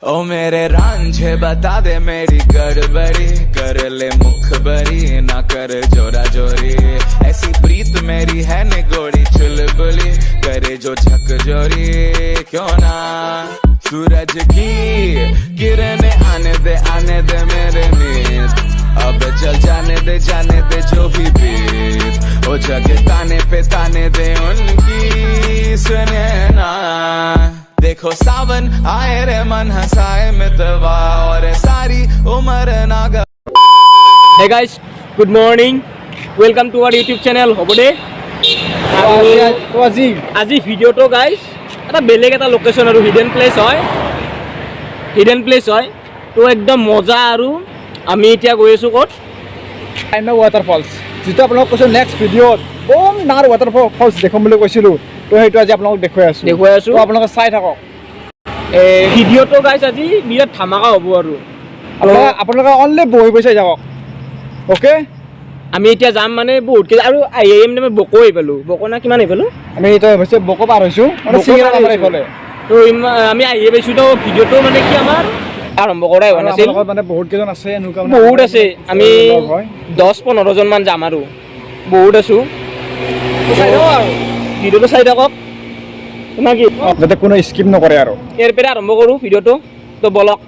ओ मेरे रांझे बता दे मेरी गड़बड़ी कर ले मुखबरी ना कर जोरा जोरी ऐसी प्रीत मेरी है निगोड़ी चुलबुली करे जो झकझोरी क्यों ना सूरज की किरणें आने दे मेरे नींद अब चल जाने दे जो भी बीत ओ जग ताने पे ताने दे उनकी सुने ना देखो सावन आए रे मन हंसाए मितवा और सारी उम्र Naga. Hey guys, good morning. Welcome to our YouTube channel. Hobode. আজি ভিডিওটো গাইস এটা বেলেগ এটা লোকেশন আৰু হিডেন প্লেস হয় তো একদম মজা আৰু আমি এতিয়া গৈ আছো ক'ত আইনা ৱাটাৰফলছ যেটো আপোনাক কৈছো নেক্সট ভিডিঅ'ত বম ডাঙৰ ৱাটাৰফলছ দেখাম বুলি কৈছিলো তো সেইটো আজি আপোনাক দেখুৱাই আছো তো আপোনাক চাই থাকক এই ভিডিওটো গাইস আজি বিৰাট ধামাকা হ'ব আৰু আপোনাক অনলি বহি বহি চাই যাওক ওকে আমি এতিয়া যাম মানে বহুত আৰু আইএম নামে বকো পালো বকো না কিমান পালো আমি এটা হৈছে বকো পাৰ হৈছো মানে সিংৰা নামৰ এইফালে তো আমি আইএ পাইছো তো ভিডিওটো মানে কি আমাৰ আৰম্ভ কৰাই হোৱা নাছিল মানে বহুত কেজন আছে এনেকুৱা বহুত আছে আমি 10-15 জন মান যাম আৰু বহুত আছো চাই যাওক আৰু ভিডিওটো চাই থাকক তোমাক কি যাতে কোনো স্কিপ নকৰে আৰু ইয়াৰ পৰা আৰম্ভ কৰো ভিডিওটো তো বলক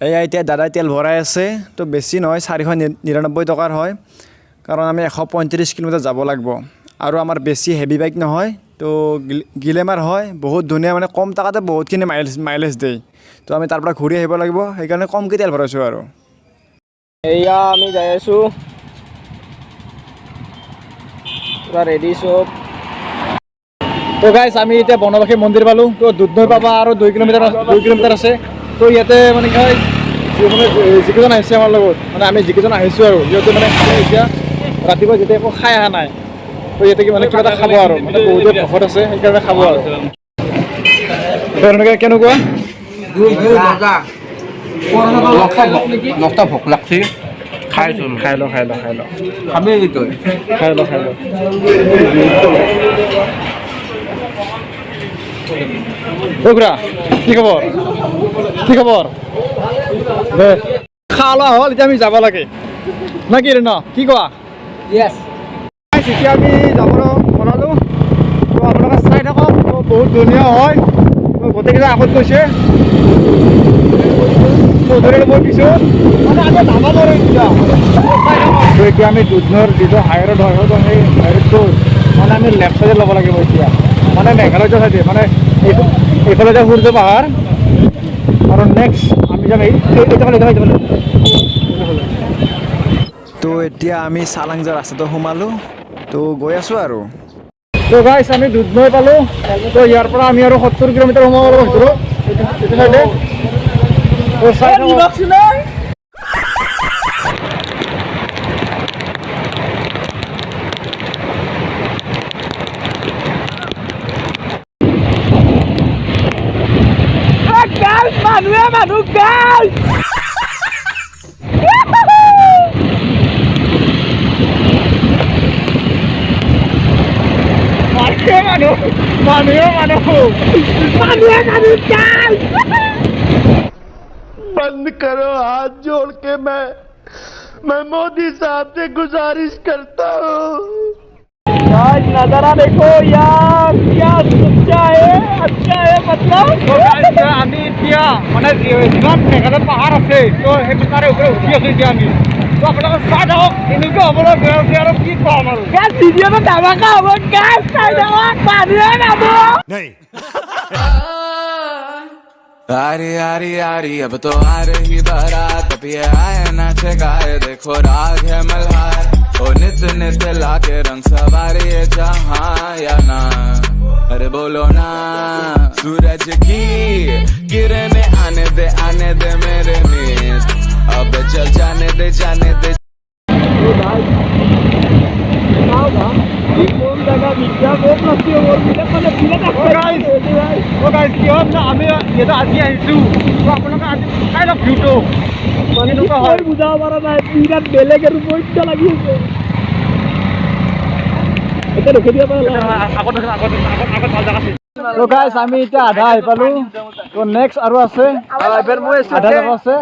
এয়া এতিয়া দাদাই তেল ভৰাই আছে তো বেছি নহয় 499 টকাৰ হয় কাৰণ আমি 135 কিলোমিটাৰ যাব লাগিব আৰু আমাৰ বেছি হেভি বাইক নহয় তো গিলেমাৰ হয় বহুত ধুনীয়া মানে কম টকাতে বহুতখিনি মাইলেজ দেই তো আমি তাৰ পৰা ঘূৰি আহিব লাগিব সেইকাৰণে কমকৈ তেল ভৰাইছোঁ আৰু এয়া আমি যাই আছো পুৰা ৰেডি সব তো গাইছ আমি এতিয়া বনবাসী মন্দিৰ পালোঁ তো দুধনৈ পাবা আৰু 2 কিলোমিটাৰ আছে তো ইয়াতে মানে কি হয় যিকেইজন আহিছে আমাৰ লগত মানে আমি যিকেইজন আহিছোঁ আৰু সিহঁতে মানে এতিয়া ৰাতিপুৱা যেতিয়া একো খাই অহা নাই তো ইয়াতে কি মানে কিবা এটা খাব আৰু মানে বহুত ভোকত আছে সেইকাৰণে খাব আৰু তেনেকৈ কেনেকুৱা নটা ভোক লাগছে খাইছোঁ খাই ল খাবি তই খাই ল খুৰা কি খবৰ দে খোৱা লোৱা হ'ল এতিয়া আমি যাব লাগে না কি ন কি কোৱা এতিয়া আমি যাবলৈ বনালোঁ তো আপোনালোকে চাই থাকক তো বহুত ধুনীয়া হয় তো গোটেইকেইটা আগত গৈছে মই পিছত মানে আমি যাব নোৱাৰোঁ তো এতিয়া আমি দুধনৈৰ যিটো হাই ৰোড হয় তো সেই হাই ৰোডটো মানে আমি লেফ্ট চাইডে ল'ব লাগিব এতিয়া মানে মেঘালয় চাইডে মানে এইফালে যে সূৰ্য পাহাৰ আৰু নেক্সট আমি যাম তো এতিয়া আমি চালাংজা ৰাস্তাটো সোমালোঁ তো গৈ আছোঁ আৰু তো গাইছ আমি দুধনৈ পালোঁ তো ইয়াৰ পৰা আমি আৰু 70 কিলোমিটাৰ সোমাব লাগিব ভিতৰত এইটো চাইডে তো চাই बंद करो हाथ जोड़ के मैं मोदी साहब से गुजारिश करता हूँ आज नजारा देखो यार क्या अच्छा है मतलब আমি এতিয়া মানে যিমান মেঘালয় পাহাৰ আছে তো সেইটো তাৰে ওপৰত উঠি আছোঁ এতিয়া আমি তো আপোনালোকে চাই থাকক এনেকুৱা হ'বলৈ গৈ আছে আৰু কি ক'ম আৰু ভিডিওটো ধামাকা হ'ব গাইছ চাই থাকক মানুহে নাব आरी आरी आरी अब तो आ रही बारात अब ये आए नाचे गाए देखो राग है मल्हार ओ नित नित लाके रंग सवारी है जहाँ या ना अरे बोलो ना सूरज की किरणें आने दे मेरे नींद अब चल जाने दे আমি ইয়াতে আজি আহিছোঁ তো আপোনালোকে আজি চাই লওক ভিউটো কেনেকুৱা হয় বুজাব পৰা নাই বিৰাট বেলেগ আৰু পইচা লাগি আছে এতিয়া ৰখি দিব পৰা আগত ভাল জেগা আছে তো গাইছ আমি এতিয়া আধা আহি পালো তো নেক্সট আৰু আছে এবাৰ মই আধা যাব আছে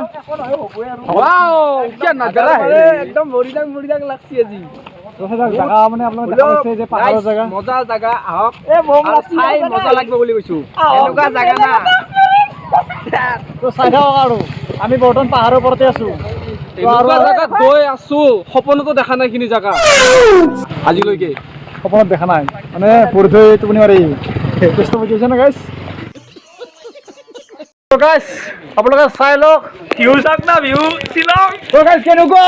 ওয়াও কি নজাৰা একদম মৰিদাং লাগছি আজি তো সেই জায়গা মানে আপোনালোকে দেখা পাইছে যে পাহাৰৰ জায়গা মজা জায়গা আহক এ বম চাই মজা লাগিব বুলি কৈছো এনেকুৱা জায়গা না তো চাই থাকক আৰু আমি বৰ্তমান পাহাৰৰ ওপৰতে আছো এনেকুৱা জায়গাত গৈ আছো সপোনতো দেখা নাই খিনি জায়গা আজিলৈকে সপোনত দেখা নাই মানে পঢ়ি টোপনি মাৰি চেষ্টা কৰিছে না গাইছ তো গাইছ আপোনালোকে চাই লওক ভিউ চাওক না ভিউ শ্বিলং তো গাইছ কেনেকুৱা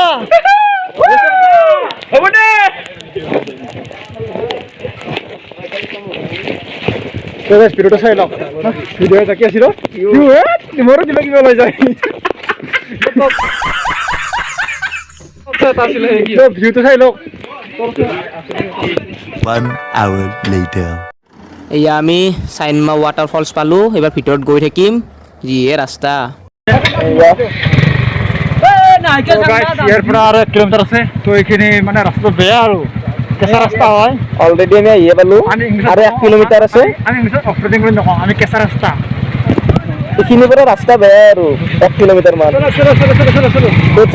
হ'ব দে তো গাইছ ভিডিঅ'টো চাই লওক ভিডিঅ' এটা কি আছিল মোৰো কিবা কিবা লৈ যায় ভিউটো চাই লওক 1 hour later. এয়া আমি চাইনমা ৱাটাৰফলছ পালোঁ এইবাৰ ভিতৰত গৈ থাকিম যিহে ৰাস্তা ইয়াৰ পৰা আৰু 1 কিলোমিটাৰ আছে তো এইখিনি মানে ৰাস্তাটো বেয়া আৰু কেঁচা ৰাস্তা হয় অলৰেডি আমি আহিয়ে পালোঁ আৰু 1 কিলোমিটাৰ আছে আমি ইংলিছত অফ ৰোডিং বুলি নকওঁ আমি কেঁচা ৰাস্তা এইখিনিৰ পৰা ৰাস্তা বেয়া আৰু 1 কিলোমিটাৰ মান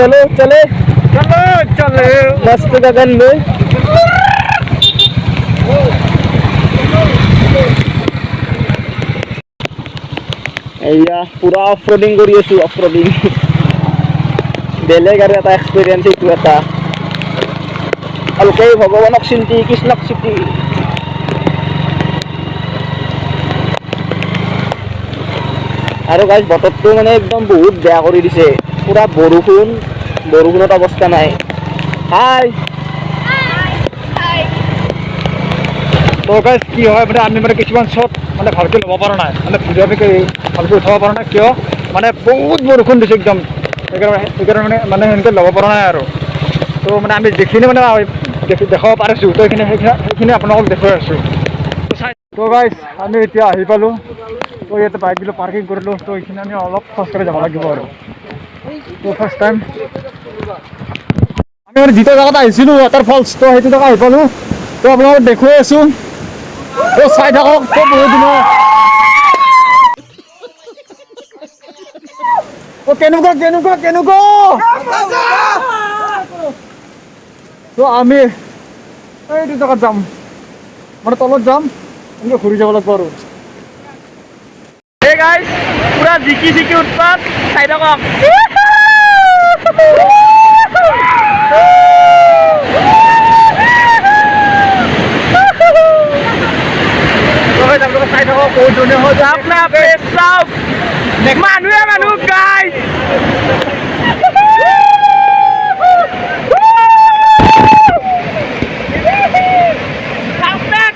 চলে মস্ত গগন লৈ এয়া পুৰা অফ ৰোডিং কৰি আছো অফ ৰোডিং বেলেগ আৰু এটা এক্সপিৰিয়েঞ্চ এইটো এটা অলপেই ভগৱানক চিন্তি কৃষ্ণক চিন্তি আৰু গাইজ বতৰটো মানে একদম বহুত বেয়া কৰি দিছে পুৰা বৰষুণত অৱস্থা নাই হাই তো গাইছ কি হয় মানে আমি মানে কিছুমান শ্বট মানে ভালকৈ ল'ব পৰা নাই মানে ভিডিঅ' আমি ভালকৈ উঠাব পৰা নাই কিয় মানে বহুত বৰষুণ দিছে একদম সেইকাৰণে মানে সেনেকৈ ল'ব পৰা নাই আৰু তো মানে আমি যিখিনি মানে দেখাব পাৰিছোঁ তো সেইখিনি আপোনালোকক দেখুৱাই আছোঁ তো গাইছ আমি এতিয়া আহি পালোঁ তো ইয়াতে বাইকবিলাক পাৰ্কিং কৰিলোঁ তো এইখিনি আমি অলপ খোজকাঢ়ি যাব লাগিব আৰু তো ফাৰ্ষ্ট টাইম আমি মানে যিটো জেগাত আহিছিলোঁ ৱাটাৰফলছ তো সেইটো জেগা আহি পালোঁ তো আপোনালোকক দেখুৱাই আছোঁ তো চাই থাকক তো বহুত দিনৰ তো কেনেকুৱা তো আমি এইটো জেগাত যাম মানে তলত যাম এনেকৈ ঘূৰি যাব লাগিব আৰু গাইছ পুৰা জিকি উৎপাত চাই থাকক চাই থাকক বহুত ধুনীয়া হৈ যায় মানুহ গাইছ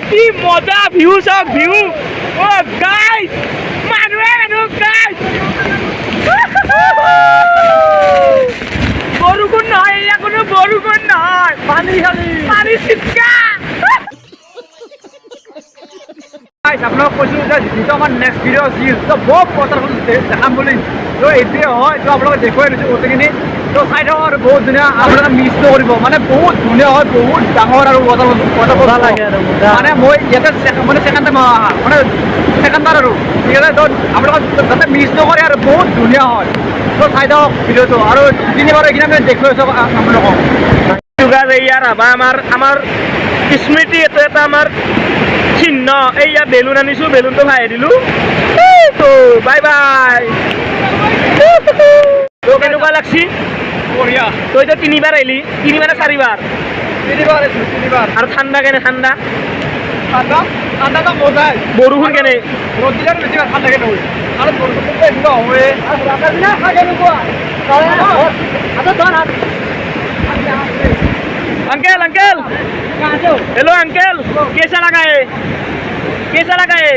কি মজা ভিউ চাওক ভিউ ও গাইছ মানুহ গাইছ বৰষুণ নহয় এয়া কোনো বৰষুণ নহয় পানী চিটকা আপোনালোক কৈছোঁ যে যিটো আমাৰ নেক্সট ভিডিঅ' আছিল তো বহুত ৱাটাৰফল দেখাম বুলি তো এইটোৱে হয় তো আপোনালোকে দেখুৱাই দিছোঁ গোটেইখিনি তো চাই থাকক আৰু বহুত ধুনীয়া আপোনালোকে মিছ নকৰিব মানে বহুত ধুনীয়া হয় বহুত ডাঙৰ আৰু ৱাটাৰফল লাগে আৰু মানে মই ইয়াতে মানে ছেকেণ্ড টাইম অহা মানে ছেকেণ্ড বাৰ আৰু ঠিক আছে তো আপোনালোকে যাতে মিছ নকৰে আৰু বহুত ধুনীয়া হয় তো চাই থাকক ভিডিঅ'টো আৰু তিনিবাৰ এইখিনি আমি দেখুৱাই আছোঁ আপোনালোকক ইয়াৰ আমাৰ স্মৃতি এইটো এটা আমাৰ চিহ্ন এইয়া বেলুন আনিছোঁ বেলুনটো ভাই দিলোঁ তো বাই তো কেনেকুৱা লাগছি বঢ়িয়া তো এতিয়া 3বাৰ আহিলি 3 মানে 4বাৰ 3বাৰ আৰু ঠাণ্ডা কেনে ঠাণ্ডা মজাই বৰষুণ কেনে ৰ'দ দিলে বেছি ঠাণ্ডা কেনে হয় আৰু বৰষুণটো এনেকুৱা হয় अंकल हेलो अंकल कैसा लगा है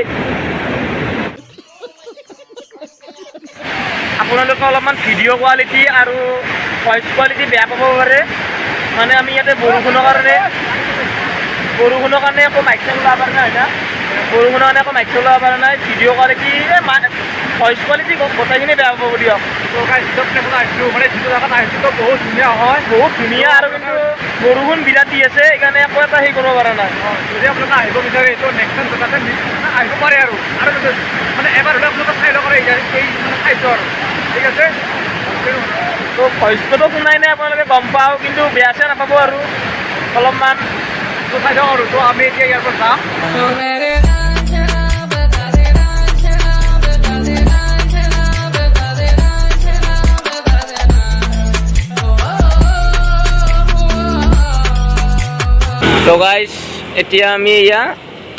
আপোনালোকে অলপমান ভিডিঅ' কোৱালিটি আৰু ভইচ কোৱালিটি বেয়া পাব পাৰে মানে আমি ইয়াতে বৰষুণৰ কাৰণে একো মাইক চাইক ওলাব পৰা নাই হয় না বৰষুণৰ কাৰণে একো মাইক চাইক ওলাব পৰা নাই ভিডিঅ' কোৱালিটি ভইচ কোৱালিটি গোটেইখিনি বেয়া পাব দিয়ক। তো গাইজ য'ত ট্ৰেভেল আহিছিলোঁ মানে যিটো জেগাত আহিছিলোঁ বহুত ধুনীয়া হয়। বহুত ধুনীয়া আৰু কিন্তু বৰষুণ বিৰাট দি আছে সেইকাৰণে একো এটা হেৰি কৰিব পৰা নাই। যদি আপোনালোকে আহিব বিচাৰে তো নেক্সট টাইম যাতে আহিব পাৰে আৰু মানে এবাৰ হ'লে আপোনালোকে চাই ল'ব পাৰে এই মানে ঠাইটো আৰু ঠিক আছে। তো ভইচটোতো শুনাই নাই আপোনালোকে গম পাওঁ, কিন্তু বেয়া চেয়া নাপাব আৰু অলপমান। তো চাই দিয়ক আৰু তো আমি এতিয়া ইয়াৰ পৰা যাম। তো গাইজ এতিয়া আমি এয়া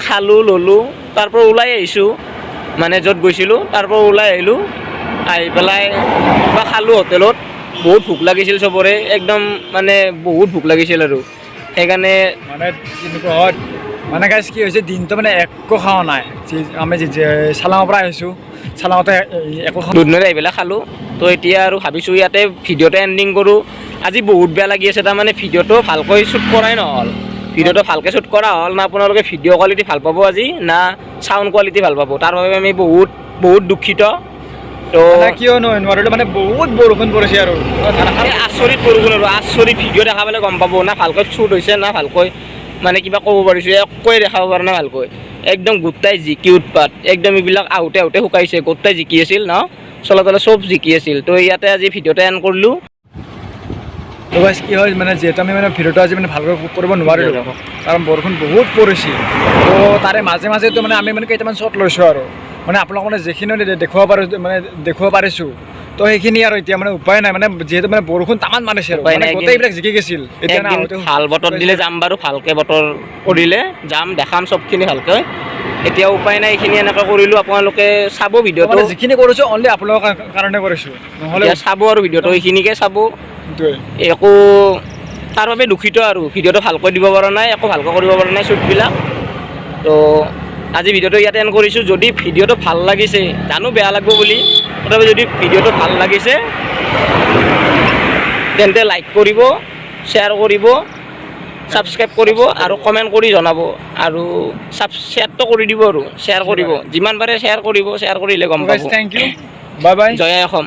খালোঁ ল'লোঁ, তাৰ পৰা ওলাই আহিছোঁ মানে য'ত গৈছিলোঁ তাৰ পৰা ওলাই আহিলোঁ। আহি পেলাই কিবা খালোঁ হোটেলত। বহুত ভোক লাগিছিল চবৰে, একদম মানে বহুত ভোক লাগিছিল আৰু সেইকাৰণে মানে কেনেকুৱা হয় মানে গাইজ কি হৈছে দিনটো মানে একো খোৱা নাই। আমি চালাঙৰ পৰা আহিছোঁ, চালাঙতে একো খোৱা দুধনৈত আহি পেলাই খালোঁ। তো এতিয়া আৰু ভাবিছোঁ ইয়াতে ভিডিঅ'টো এণ্ডিং কৰোঁ। আজি বহুত বেয়া লাগি আছে, তাৰমানে ভিডিঅ'টো ভালকৈ শ্বুট কৰাই নহ'ল। ভিডিঅ'টো ভালকৈ শ্বুট কৰা হ'ল না, আপোনালোকে ভিডিঅ' কোৱালিটি ভাল পাব আজি না চাউণ্ড কোৱালিটি ভাল পাব, তাৰ বাবে আমি বহুত দুখিত। তো কিয় নোৱাৰিলোঁ মানে বহুত বৰষুণ পৰিছে আৰু আচৰিত বৰষুণ আৰু আচৰিত ভিডিঅ' দেখা পালে গম পাব না ভালকৈ শ্বুট হৈছে না ভালকৈ মানে কিবা ক'ব পাৰিছোঁ, একোৱে দেখাব পৰা নাই ভালকৈ। একদম গোটাই জিকি উৎপাত, একদম এইবিলাক আহোঁতে শুকাইছে, গোটাই জিকি আছিল ন, চলাচলে চব জিকি আছিল। তো ইয়াতে আজি ভিডিঅ'টো এণ্ড কৰিলোঁ। তো গাইজ কি হয় মানে যিহেতু আমি মানে ভিডিঅ'টো আজি মানে ভালকৈ কৰিব নোৱাৰিলোঁ কাৰণ বৰষুণ বহুত পৰিছিল। তো তাৰে মাজে মাজেতো মানে আমি মানে কেইটামান শ্বট লৈছোঁ আৰু মানে আপোনালোকক মানে যিখিনি দেখুৱাব পাৰিছোঁ তো সেইখিনি আৰু এতিয়া মানে উপায় নাই, মানে যিহেতু মানে বৰষুণ তামান মাৰিছে আৰু মানে গোটেইবিলাক জিকি গৈছিল। এতিয়া ভাল বতৰ দিলে যাম বাৰু, ভালকৈ বতৰ কৰিলে যাম, দেখাম চবখিনি ভালকৈ। এতিয়া উপায় নাই, এইখিনি এনেকৈ কৰিলোঁ। আপোনালোকে চাব ভিডিঅ'টো, যিখিনি কৰিছোঁ অনলি আপোনালোকৰ কাৰণে কৰিছোঁ, নহ'লে চাব আৰু ভিডিঅ'টো এইখিনিকে চাব। একো তাৰ বাবে দুখিত আৰু ভিডিঅ'টো ভালকৈ দিব পৰা নাই, একো ভালকৈ কৰিব পৰা নাই শ্বুটবিলাক। তো আজি ভিডিঅ'টো ইয়াতে এণ্ড কৰিছোঁ। যদি ভিডিঅ'টো ভাল লাগিছে, জানো বেয়া লাগিব বুলি, তথাপি যদি ভিডিঅ'টো ভাল লাগিছে তেন্তে লাইক কৰিব, শ্বেয়াৰ কৰিব, ছাবস্ক্ৰাইব কৰিব আৰু কমেণ্ট কৰি জনাব আৰু শ্বেয়াৰটো কৰি দিব আৰু শ্বেয়াৰ কৰিব, যিমান পাৰে শ্বেয়াৰ কৰিব। শ্বেয়াৰ কৰিলে গম পাব। থেংক ইউ, বাই বাই, জয় আই অসম।